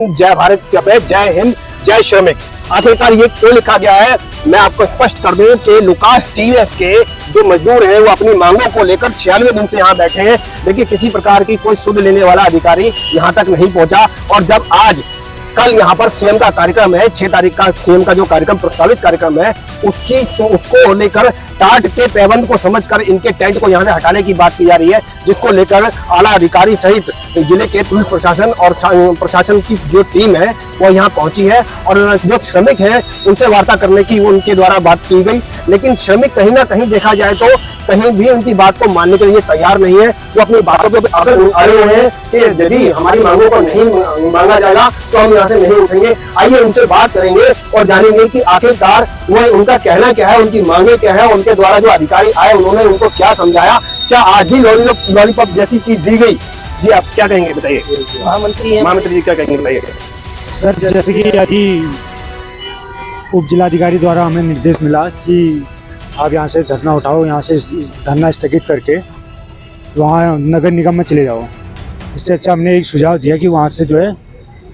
जय भारत के जय हिंद जय श्रमिक। आखिरकार ये क्यों लिखा गया है मैं आपको स्पष्ट कर दूं कि लुकास टीवीएस के जो मजदूर हैं वो अपनी मांगों को लेकर 96 दिन से यहाँ बैठे हैं, लेकिन किसी प्रकार की कोई सुध लेने वाला अधिकारी यहाँ तक नहीं पहुंचा। और जब आज कल यहाँ पर सीएम का कार्यक्रम है, 6 तारीख का सीएम का जो कार्यक्रम प्रस्तावित कार्यक्रम है उसको लेकर टाट के पैबंद को समझकर इनके टेंट को यहाँ से हटाने की बात की जा रही है, जिसको लेकर आला अधिकारी सहित जिले के पुलिस प्रशासन और प्रशासन की जो टीम है वो यहाँ पहुंची है। और जो श्रमिक हैं उनसे वार्ता करने की उनके द्वारा बात की गई, लेकिन श्रमिक कहीं ना कहीं देखा जाए तो कहीं भी उनकी बात को मानने के लिए तैयार नहीं है। वो अपनी बातों पर अगर अड़े हुए हैं कि यदि हमारी मांगों को नहीं मांगा जाएगा तो हम यहाँ से नहीं उठेंगे। आइए उनसे बात करेंगे और जानेंगे कि आखिरकार वो उनका कहना क्या है, उनकी मांगे क्या है, उनके द्वारा जो अधिकारी आए उन्होंने उनको क्या समझाया, क्या आज ही लॉलीपॉप जैसी चीज दी गई। जी आप क्या कहेंगे बताइए। महामंत्री जी क्या कहेंगे बताइए। सर जैसे कि अभी उप जिलाधिकारी द्वारा हमें निर्देश मिला कि आप यहाँ से धरना उठाओ, यहाँ से धरना स्थगित करके वहाँ नगर निगम में चले जाओ। इससे अच्छा हमने एक सुझाव दिया कि वहाँ से जो है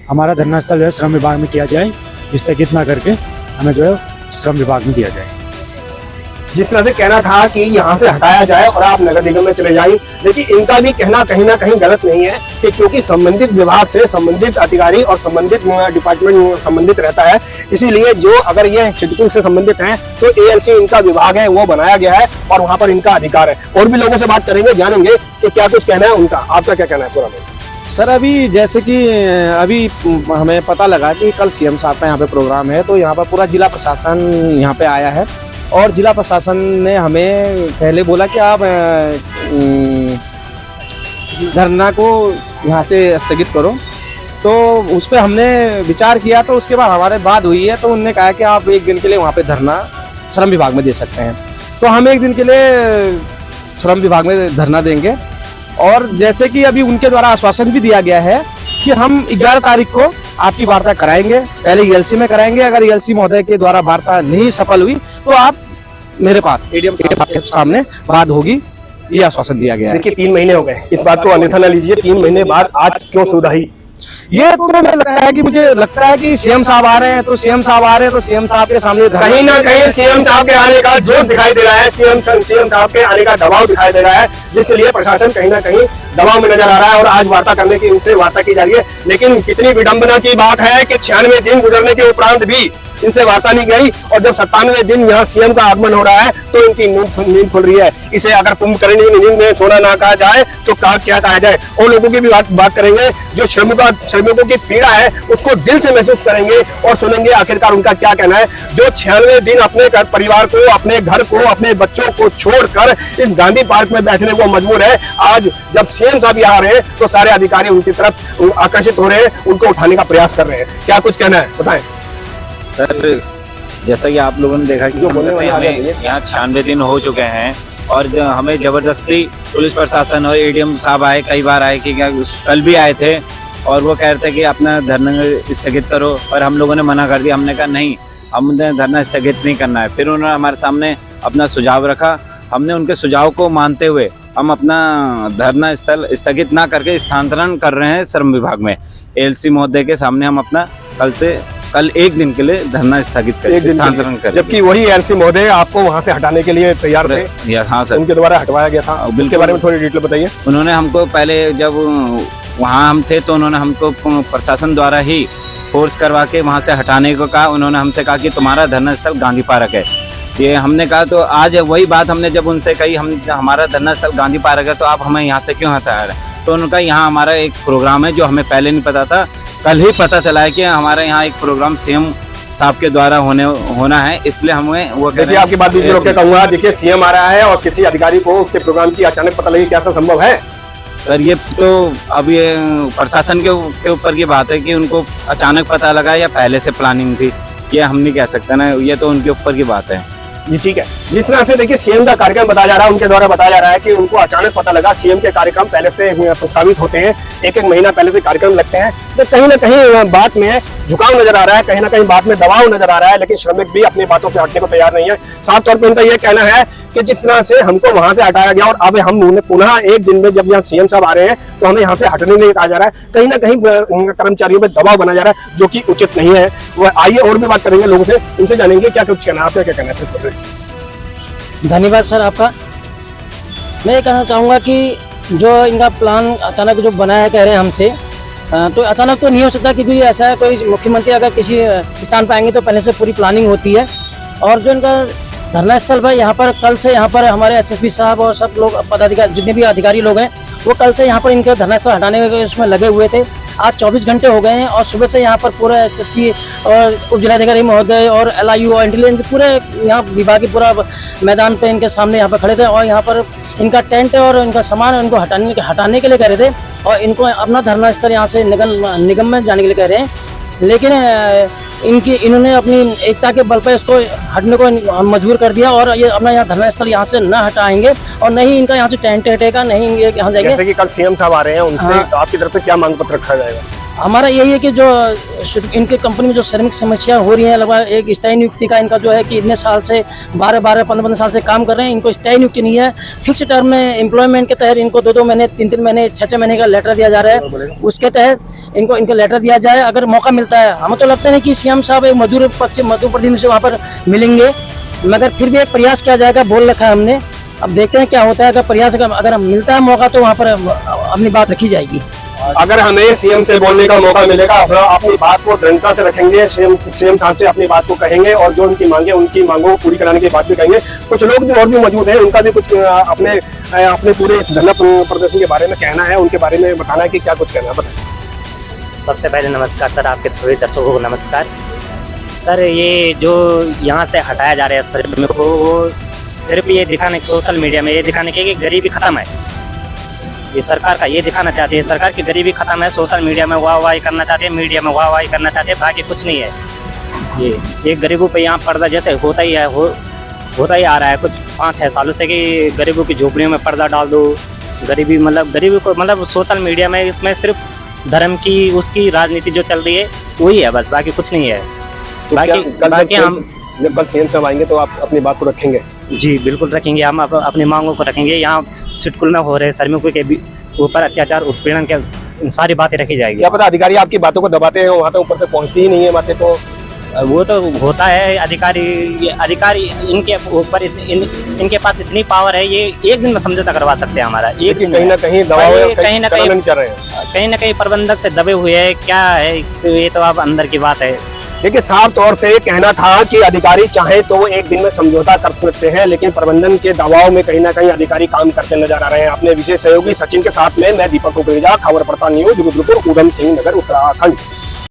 हमारा धरना स्थल जो है श्रम विभाग में किया जाए, स्थगित ना करके हमें जो है श्रम विभाग में दिया जाए। जिस तरह से कहना था कि यहाँ से हटाया जाए और आप नगर निगम में चले जाइए, लेकिन इनका भी कहना कहीं ना कहीं गलत नहीं है कि क्योंकि संबंधित विभाग से संबंधित अधिकारी और संबंधित डिपार्टमेंट संबंधित रहता है, इसीलिए जो अगर ये शेड्यूल से संबंधित हैं तो एएलसी इनका विभाग है वो बनाया गया है और वहाँ पर इनका अधिकार है। और भी लोगों से बात करेंगे, जानेंगे कि क्या कुछ कहना है उनका। आपका क्या कहना है पूरा में? सर अभी जैसे कि अभी हमें पता लगा कि कल सीएम साहब का यहाँ पे प्रोग्राम है, तो यहाँ पर पूरा जिला प्रशासन यहाँ पे आया है और जिला प्रशासन ने हमें पहले बोला कि आप धरना को यहाँ से स्थगित करो, तो उस पर हमने विचार किया। तो उसके बाद हमारे बात हुई है तो उन्होंने कहा कि आप एक दिन के लिए वहाँ पे धरना श्रम विभाग में दे सकते हैं। तो हम एक दिन के लिए श्रम विभाग में धरना देंगे। और जैसे कि अभी उनके द्वारा आश्वासन भी दिया गया है कि हम 11 तारीख को आपकी वार्ता कराएंगे, पहले ईएलसी में कराएंगे। अगर ईएलसी महोदय के द्वारा वार्ता नहीं सफल हुई तो आप मेरे पास एडीएम के सामने बात होगी, ये आश्वासन दिया गया है। देखिए 3 महीने हो गए, इस बात को अन्यथा न लीजिए। 3 महीने बाद आज क्यों सुधाई? ये तो मुझे लगता है कि सीएम साहब आ रहे हैं तो सीएम साहब के सामने कहीं ना कहीं सीएम साहब के आने का जोश दिखाई दे रहा है, सीएम साहब के आने का दबाव दिखाई दे रहा है, जिसके लिए प्रशासन कहीं ना कहीं दबाव में नजर आ रहा है। और आज वार्ता करने की उनसे वार्ता की जा रही है, लेकिन कितनी विडंबना की बात है कि 96 दिन गुजरने के उपरांत भी इनसे वार्ता नहीं गई। और जब 97वें दिन यहाँ सीएम का आगमन हो रहा है तो इनकी नींद खुल रही है। इसे अगर कुंभकर्णी नींद में सोना ना कहा जाए तो क्या कहा जाए। और लोगों की भी बात करेंगे, जो श्रमिकों की पीड़ा है उसको दिल से महसूस करेंगे और सुनेंगे आखिरकार उनका क्या कहना है। जो 96 दिन अपने परिवार को, अपने घर को, अपने बच्चों को छोड़कर इस गांधी पार्क में बैठने को मजबूर है, आज जब सीएम साहब यहाँ आ रहे हैं तो सारे अधिकारी उनकी तरफ आकर्षित हो रहे हैं, उनको उठाने का प्रयास कर रहे हैं। क्या कुछ कहना है बताएं। सर जैसा कि आप लोगों ने देखा कि हमें यहाँ 96 दिन हो चुके हैं और हमें जबरदस्ती पुलिस प्रशासन और एडीएम साहब आए, कई बार आए कि क्या कल भी आए थे और वो कह रहे थे कि अपना धरना स्थगित करो, और हम लोगों ने मना कर दिया। हमने कहा नहीं, हमने धरना स्थगित नहीं करना है। फिर उन्होंने हमारे सामने अपना सुझाव रखा, हमने उनके सुझाव को मानते हुए हम अपना धरना स्थल स्थगित ना करके स्थानांतरण कर रहे हैं श्रम विभाग में। एएलसी महोदय के सामने हम अपना कल एक दिन के लिए धरना स्थगित स्थानांतरण करें, जबकि वही एएलसी महोदय आपको वहां से हटाने के लिए तैयार थे। हाँ सर, उनके द्वारा हटवाया गया था। बिल के बारे में थोड़ी डिटेल बताइए। उन्होंने हमको पहले जब वहाँ हम थे तो उन्होंने हमको प्रशासन द्वारा ही फोर्स करवा के वहाँ से हटाने को कहा। उन्होंने हमसे कहा कि तुम्हारा धरना स्थल गांधी पार्क है। ये हमने कहा तो आज वही बात हमने जब उनसे कही, हमारा धरना स्थल गांधी पार्क है तो आप हमें यहाँ से क्यों हटा रहे हैं। तो उन्होंने कहा यहाँ हमारा एक प्रोग्राम है जो हमें पहले नहीं पता था, कल ही पता चला है कि हमारे यहाँ एक प्रोग्राम सीएम साहब के द्वारा होना है, इसलिए हमें वो देखिए आपकी बात भी रोक के कहूँगा। देखिए सीएम आ रहा है और किसी अधिकारी को उसके प्रोग्राम की अचानक पता लगी, क्या ऐसा संभव है? सर ये तो अब ये प्रशासन के ऊपर की बात है कि उनको अचानक पता लगा या पहले से प्लानिंग थी, ये हम नहीं कह सकते ना, ये तो उनके ऊपर की बात है। जी ठीक है। जिस तरह से देखिए सीएम का कार्यक्रम बताया जा रहा है, उनके द्वारा बताया जा रहा है कि उनको अचानक पता लगा। सीएम के कार्यक्रम पहले से प्रस्तावित होते हैं, एक महीना पहले से कार्यक्रम लगते हैं, तो कहीं ना कहीं बात में झुकाव नजर आ रहा है, कहीं ना कहीं बात में दबाव नजर आ रहा है, लेकिन श्रमिक भी अपनी बातों से हटने को तैयार नहीं है। साफ तौर पर इनका यह कहना है कि जिस तरह से हमको वहां से हटाया गया और अब हम पुनः एक दिन में जब यहाँ सीएम साहब आ रहे हैं तो हमें यहाँ से हटने के लिए कहा जा रहा है, कहीं ना कहीं कर्मचारियों पर दबाव बना जा रहा है, जो कि उचित नहीं है। आइए और भी बात करेंगे लोगों से, उनसे जानेंगे क्या कुछ कहना है, आपका क्या कहना है। धन्यवाद सर आपका। मैं ये कहना चाहूँगा कि जो इनका प्लान अचानक जो बना है, कह रहे हैं हमसे, तो अचानक तो नहीं हो सकता, क्योंकि ऐसा है कोई मुख्यमंत्री अगर किसी स्थान पर आएंगे तो पहले से पूरी प्लानिंग होती है। और जो इनका धरना स्थल पर यहाँ पर कल से यहाँ पर हमारे एसएसपी साहब और सब लोग पदाधिकारी जितने भी अधिकारी लोग हैं वो कल से यहाँ पर इनका धरना स्थल हटाने के उसमें लगे हुए थे। आज 24 घंटे हो गए हैं और सुबह से यहाँ पर पूरा एसएसपी और उप जिलाधिकारी महोदय और LIU और इंटेलिजेंस पूरे यहाँ विभागीय पूरा मैदान पे इनके सामने यहाँ पर खड़े थे और यहाँ पर इनका टेंट और इनका सामान इनको हटाने के लिए कह रहे थे और इनको अपना धरना स्थल यहाँ से निगम में जाने के लिए कह रहे हैं। लेकिन इन्होंने अपनी एकता के बल पर इसको हटने को मजबूर कर दिया और ये अपना यहाँ धरना स्थल यहाँ से न हटाएंगे और न ही इनका यहाँ से टेंट हटेगा, नहीं ये यहाँ जाएंगे। जैसे कि कल सीएम साहब आ रहे हैं, उनसे तो आपकी तरफ से क्या मांग पत्र रखा जाएगा? हमारा यही है कि जो इनके कंपनी में जो श्रमिक समस्या हो रही है, लगभग एक स्थायी नियुक्ति का इनका जो है कि इतने साल से 12-15 साल से काम कर रहे हैं, इनको स्थायी नियुक्ति नहीं है। फिक्स टर्म में एम्प्लॉयमेंट के तहत इनको 2-2 महीने 3-3 महीने 6-6 महीने का लेटर दिया जा रहा है, उसके तहत इनको लेटर दिया जाए अगर मौका मिलता है। हमें तो लगता है कि सीएम साहब एक मजदूर प्रतिनिधि से वहाँ पर मिलेंगे, मगर फिर भी एक प्रयास किया जाएगा, बोल रखा है हमने। अब देखते हैं क्या होता है, अगर प्रयास अगर मिलता है मौका तो वहाँ पर अपनी बात रखी जाएगी। अगर हमें सीएम से बोलने का मौका मिलेगा, अपनी बात को दृढ़ता से रखेंगे, सीएम साहब से अपनी बात को कहेंगे और जो उनकी मांगे उनकी मांगों को पूरी कराने की बात भी कहेंगे। कुछ लोग भी और भी मौजूद हैं, उनका भी कुछ अपने पूरे धरना प्रदर्शन के बारे में कहना है, उनके बारे में बताना है कि क्या कुछ कहना है, बताएं। सबसे पहले नमस्कार सर, आपके सभी दर्शकों को नमस्कार सर। ये जो यहाँ से हटाया जा रहा है सर, मेरे को वो सिर्फ ये दिखाने सोशल मीडिया में ये दिखाने के कि गरीबी खत्म है, ये सरकार का ये दिखाना चाहते हैं, सरकार की गरीबी खत्म है। सोशल मीडिया में वाहवाही करना चाहते हैं, मीडिया में वाहवाही करना चाहते हैं, बाकी कुछ नहीं है। ये गरीबों पे यहाँ पर्दा जैसे होता ही है, होता ही आ रहा है कुछ 5-6 सालों से कि गरीबों की झोपड़ियों में पर्दा डाल दो। गरीबी को मतलब सोशल मीडिया में इसमें सिर्फ धर्म की उसकी राजनीति जो चल रही है वही है बस, बाकी कुछ नहीं है। बाकी हम जब कल सीएम साहब आएंगे तो आप अपनी बात को रखेंगे? जी बिल्कुल रखेंगे, हम अपनी मांगों को रखेंगे। यहाँ सिटकुल में हो रहे श्रमिकों के ऊपर अत्याचार उत्पीड़न के सारी बातें रखी जाएगी। क्या पता अधिकारी आपकी बातों को दबाते हैं, वहाँ तक ऊपर से पहुँचती ही नहीं है बातें, तो वो तो होता है। अधिकारी इनके ऊपर इनके पास इतनी पावर है, ये एक दिन में समझौता करवा सकते हैं हमारा। एक दिन कहीं ना कहीं दबाव कहीं ना कहीं प्रबंधक से दबे हुए है, क्या है ये तो अब अंदर की बात है। देखिए साफ तौर से कहना था कि अधिकारी चाहे तो एक दिन में समझौता कर सकते हैं, लेकिन प्रबंधन के दबाव में कहीं ना कहीं अधिकारी काम करते नजर आ रहे हैं। अपने विशेष सहयोगी सचिन के साथ में मैं दीपक कुकरेजा, खबर पड़ता न्यूज, रुद्रपुर, उधम सिंह नगर, उत्तराखंड।